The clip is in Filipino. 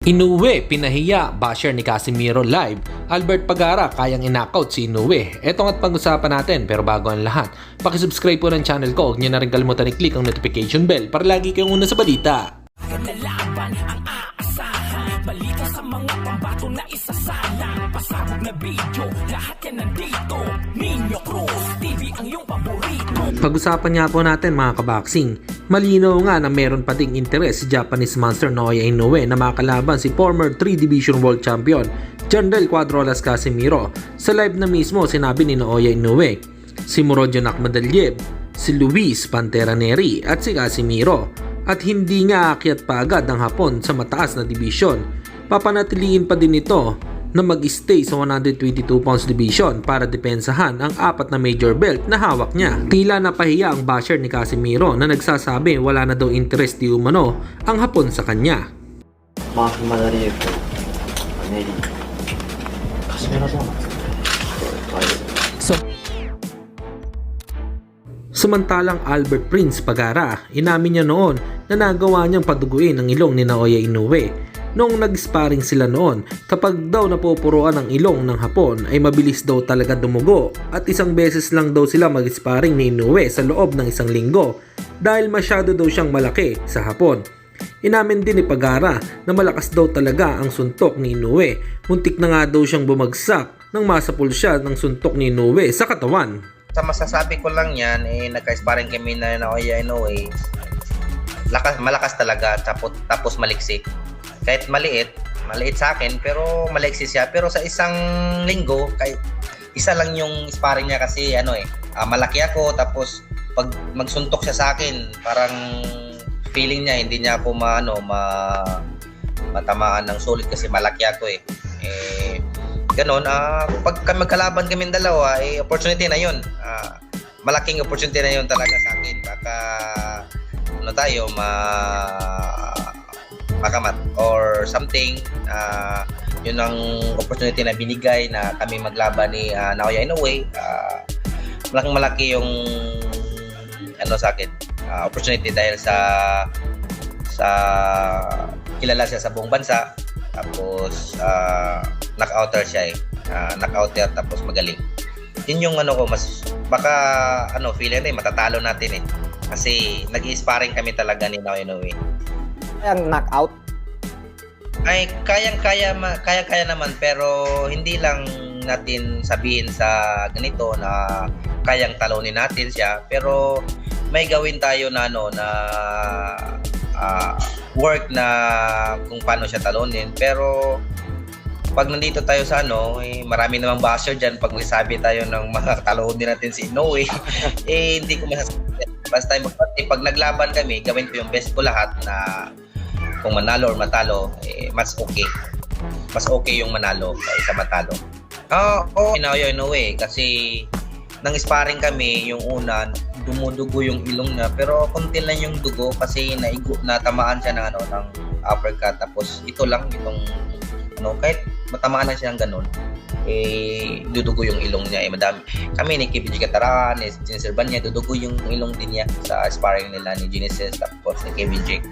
Inoue, pinahiya, basher ni Casimiro live. Albert Pagara, kayang inackout si Inoue. Ito nga't pag-usapan natin, pero bago ang lahat, pakisubscribe po ng channel ko. Huwag niyo na rin kalimutan i-click ang notification bell para lagi kayong una sa balita. Laban ang aasahan, balita sa mga pambato na isasalang, pasabog na video, lahat yan nandito. Nino Cruz TV ang iyong paborito. Pag-usapan nga po natin mga kaboxing, malinaw nga na meron pa ding interes si Japanese monster Naoya Inoue na makalaban si former 3 Division World Champion Jandel Cuadrolas Casimiro. Sa live na mismo sinabi ni Naoya Inoue, si Murodyo Nakmadalyev, si Luis Pantera Neri at si Casimiro, at hindi nga aakyat pa agad ng Hapon sa mataas na division. Papanatiliin pa din ito na mag-stay sa 122 pounds division para depensahan ang 4 na major belt na hawak niya. Tila napahiya ang basher ni Casimiro na nagsasabi wala na daw interest di umano ang Hapon sa kanya. Samantalang Albert Prince Pagara, inamin niya noon na nagawa niyang paduguin ang ilong ni Naoya Inoue. Noong nag-sparring sila noon, kapag daw napupuruan ang ilong ng Hapon ay mabilis daw talaga dumugo at isang beses lang daw sila mag-sparring ni Inoue sa loob ng isang linggo dahil masyado daw siyang malaki sa Hapon. Inamin din ni Pagara na malakas daw talaga ang suntok ni Inoue. Muntik na nga daw siyang bumagsak nang masapul siya ng suntok ni Inoue sa katawan. Sa masasabi ko lang yan, nagka-sparring kami na Naoya Inoue. Malakas talaga, tapos maliksi. Kahit maliit sa akin, pero maliksi siya. Pero sa isang linggo, kahit isa lang yung sparring niya kasi malaki ako, tapos pag magsuntok siya sa akin, parang feeling niya, hindi niya ako matamaan ng sulit kasi malaki ako ganon, pag magkalaban kami dalawa, opportunity na yun. Malaking opportunity na yun talaga sa akin. Baka makamat or something. Yun ang opportunity na binigay na kami maglaban ni Naoya Inoue. Malaking malaki yung sa akin, opportunity dahil sa kilala siya sa buong bansa. Tapos knockouter siya knockouter tapos magaling. Yun yung ko, mas baka feeling matatalo natin kasi nag-i-sparring kami talaga ni Naoya Inoue. Ang knockout? Ay kaya naman, pero hindi lang natin sabihin sa ganito na kayang talunin natin siya, pero may gawin tayo na work na kung paano siya talunin. Pero pag nandito tayo sa marami namang basher dyan pag magsasabi tayo ng mga talunin natin si Inoue. Hindi ko masasabi. Basta pag naglaban kami, gawin ko yung best ko lahat na kung manalo or matalo, mas okay. Mas okay yung manalo kaysa matalo. Naoya Inoue kasi nang sparring kami yung una, dumudugo yung ilong niya, pero konti lang yung dugo kasi natamaan siya ng uppercut. Tapos ito lang itong kahit matamaan na siya ng ganun, dudugo yung ilong niya. Madami kami ni Kevin Gataran, ni Genesis Urbania, dudugo yung ilong din niya sa sparring nila ni Genesis tapos ni Kevin Jake.